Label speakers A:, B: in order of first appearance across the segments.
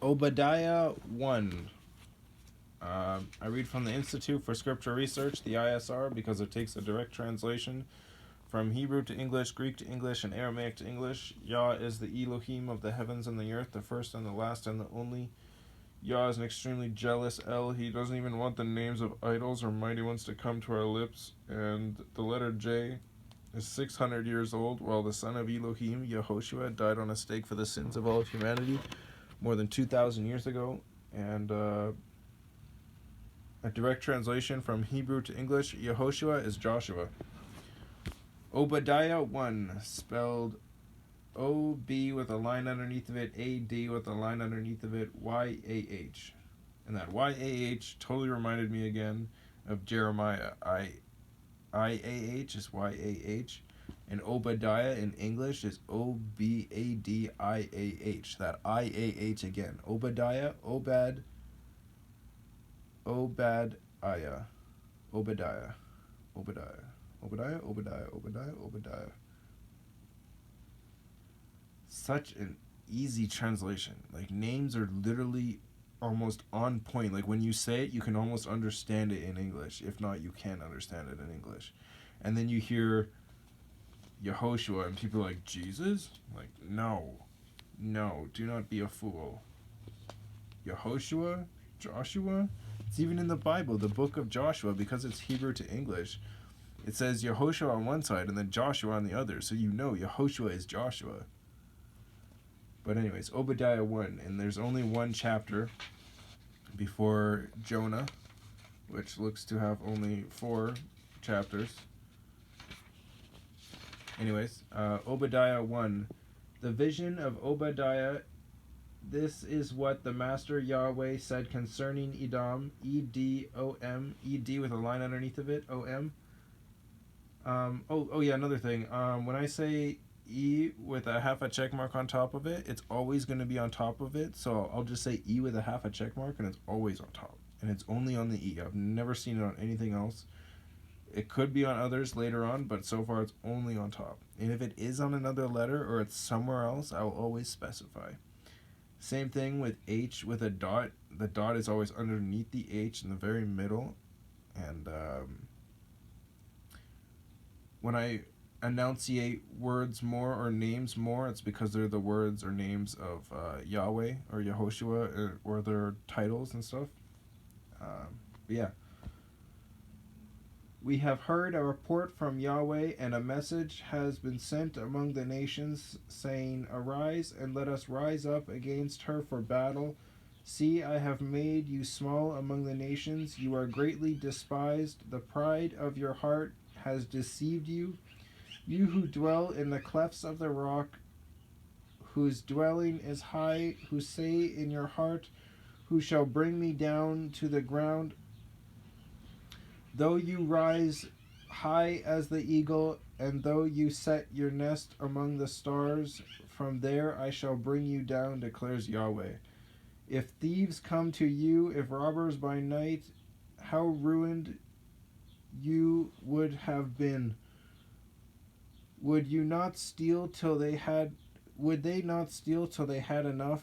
A: Obadiah 1. I read from the Institute for Scripture Research, the ISR, because it takes a direct translation from Hebrew to English, Greek to English, and Aramaic to English. Yah is the Elohim of the heavens and the earth, the first and the last and the only. Yah is an extremely jealous El. He doesn't even want the names of idols or mighty ones to come to our lips. And the letter J is 600 years old, while the son of Elohim, Yehoshua, died on a stake for the sins of all of humanity more than 2,000 years ago. And a direct translation from Hebrew to English, Yehoshua is Joshua. Obadiah 1, spelled O-B with a line underneath of it, A-D with a line underneath of it, Y-A-H. And that Y-A-H totally reminded me again of Jeremiah. I-A-H is Y-A-H. And Obadiah in English is O-B-A-D-I-A-H. That I-A-H again. Obadiah, Obadiah. Obadiah. Such an easy translation. Like, names are literally almost on point. Like, when you say it, you can almost understand it in English. If not, you can't understand it in English. And then you hear Yehoshua, and people are like, Jesus? Like, no, do not be a fool. Yehoshua? Joshua? It's even in the Bible, the book of Joshua, because it's Hebrew to English. It says Yehoshua on one side and then Joshua on the other, so you know Yehoshua is Joshua. But anyways, Obadiah 1, and there's only one chapter before Jonah, which looks to have only 4 chapters. Anyways, Obadiah 1. The vision of Obadiah. This is what the Master YahWeh said concerning Edom, E-D-O-M, E-D with a line underneath of it, O-M. Yeah, another thing. When I say E with a half a check mark on top of it, it's always going to be on top of it. So I'll just say E with a half a check mark, and it's always on top. And it's only on the E. I've never seen it on anything else. It could be on others later on, but so far it's only on top. And if it is on another letter or it's somewhere else, I'll always specify. Same thing with H with a dot. The dot is always underneath the H in the very middle. And when I enunciate words more or names more, it's because they're the words or names of YahWeh or Yehoshua or their titles and stuff. Yeah. We have heard a report from YahWeh, and a message has been sent among the nations, saying, Arise, and let us rise up against her for battle. See, I have made you small among the nations. You are greatly despised. The pride of your heart has deceived you. You who dwell in the clefts of the rock, whose dwelling is high, who say in your heart, Who shall bring me down to the ground? Though you rise high as the eagle, and though you set your nest among the stars, from there I shall bring you down, declares YahWeh. If thieves come to you, if robbers by night, how ruined you would have been. Would they not steal till they had enough?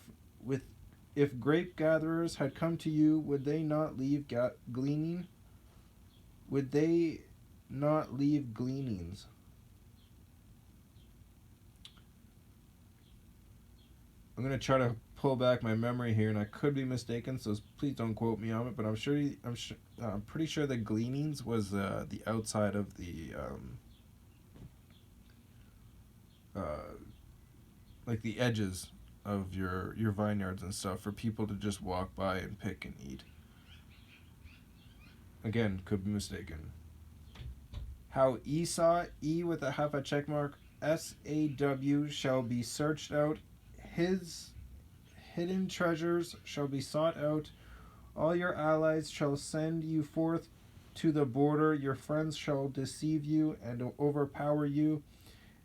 A: If grape gatherers had come to you, would they not leave gleaning? Would they not leave gleanings? I'm going to try to pull back my memory here, and I could be mistaken, so please don't quote me on it, but I'm pretty sure that gleanings was the outside of the like the edges of your vineyards and stuff for people to just walk by and pick and eat. Again, could be mistaken. How Esau, E with a half a check mark, S-A-W, shall be searched out. His hidden treasures shall be sought out. All your allies shall send you forth to the border. Your friends shall deceive you and overpower you.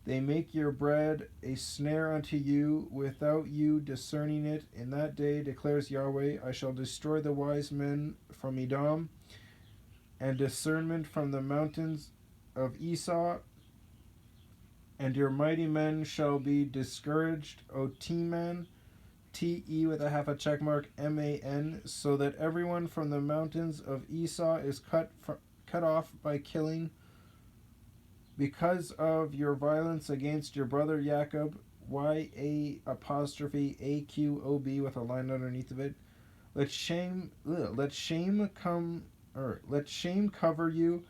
A: They make your bread a snare unto you, without you discerning it. In that day, declares YahWeh, I shall destroy the wise men from Edom, and discernment from the mountains of Esau, and your mighty men shall be discouraged. O Teman, Te with a half a check mark Man, so that everyone from the mountains of Esau is cut off by killing, because of your violence against your brother Jacob. YA apostrophe AQOB with a line underneath of it. Let shame cover you,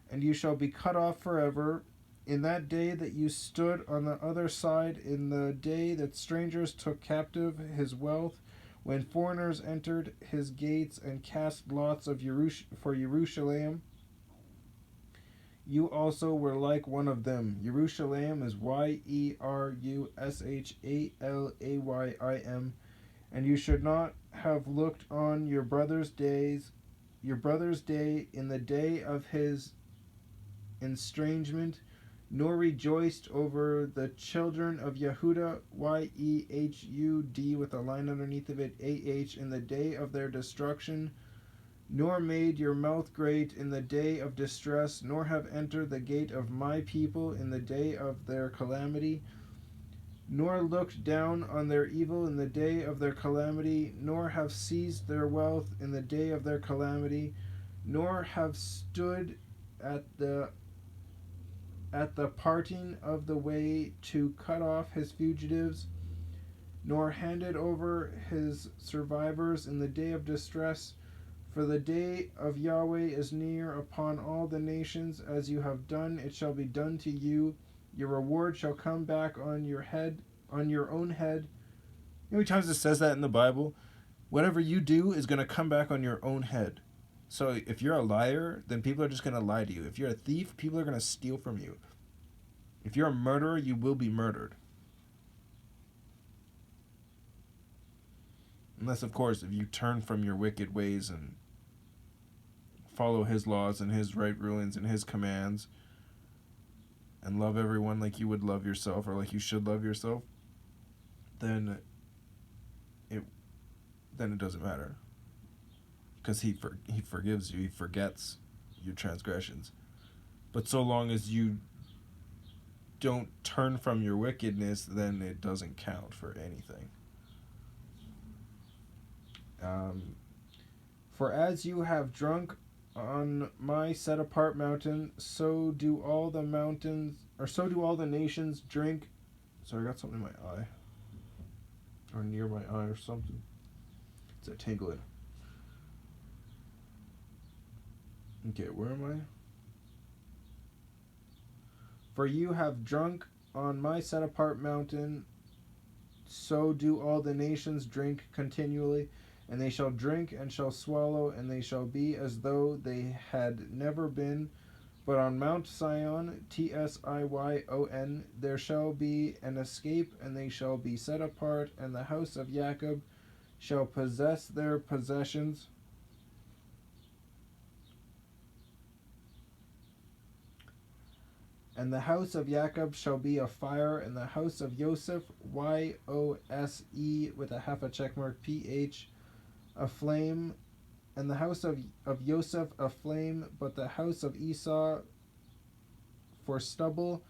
A: and you shall be cut off forever. In that day that you stood on the other side, in the day that strangers took captive his wealth, when foreigners entered his gates and cast lots for Jerusalem, you also were like one of them. Jerusalem is Yerushalayim, and you should not have looked on your brother's day in the day of his estrangement, nor rejoiced over the children of Yehuda, Yehud with a line underneath of it, in the day of their destruction, nor made your mouth great in the day of distress, nor have entered the gate of my people in the day of their calamity, nor looked down on their evil in the day of their calamity, nor have seized their wealth in the day of their calamity, nor have stood at the parting of the way to cut off his fugitives, nor handed over his survivors in the day of distress. For the day of YahWeh is near upon all the nations. As you have done, it shall be done to you. Your reward shall come back on your own head. You know how many times it says that in the Bible? Whatever you do is going to come back on your own head. So if you're a liar, then people are just going to lie to you. If you're a thief, people are going to steal from you. If you're a murderer, you will be murdered. Unless, of course, if you turn from your wicked ways and follow his laws and his right rulings and his commands and love everyone like you would love yourself, or like you should love yourself, then it doesn't matter. Because he forgives you, he forgets your transgressions. But so long as you don't turn from your wickedness, then it doesn't count for anything. For as you have drunk on my set apart mountain, so do all the nations drink. Sorry, I got something in my eye, or near my eye, or something. It's a tingling. Okay, where am I? For you have drunk on my set apart mountain, so do all the nations drink continually. And they shall drink and shall swallow, and they shall be as though they had never been. But on Mount Sion, Sion, there shall be an escape, and they shall be set apart, and the house of Jacob shall possess their possessions. And the house of Jacob shall be a fire, and the house of Joseph, Yose with a half a check mark, PH, a flame, and the house of Joseph a flame, but the house of Esau for stubble,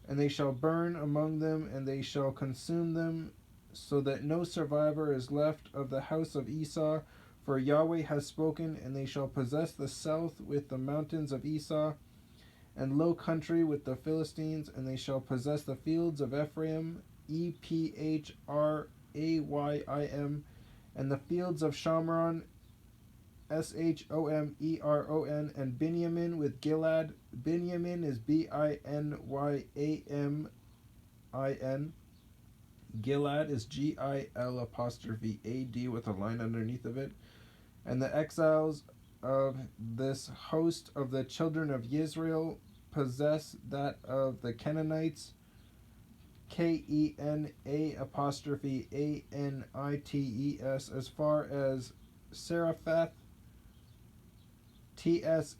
A: and they shall burn among them, and they shall consume them, so that no survivor is left of the house of Esau. For YahWeh has spoken, and they shall possess the south with the mountains of Esau, and low country with the Philistines, and they shall possess the fields of Ephraim, Ephraim, and the fields of Shomron, Shomeron, and Benjamin with Gilad. Benjamin is Binyamin. Gilad is Gil''Ad with a line underneath of it. And the exiles of this host of the children of Israel possess that of the Canaanites, KENA''Anites, as far as Seraphath, Tsarephath,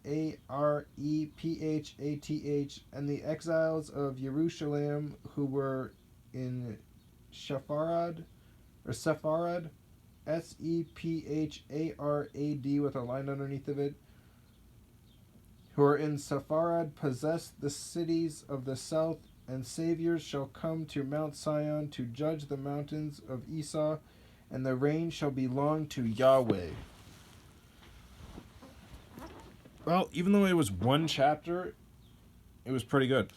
A: and the exiles of Jerusalem who were in Sepharad, Sepharad with a line underneath of it, who are in Sepharad, possess the cities of the south, and saviors shall come to Mount Sion to judge the mountains of Esau, and the reign shall belong to YahWeh. Well, even though it was one chapter, it was pretty good.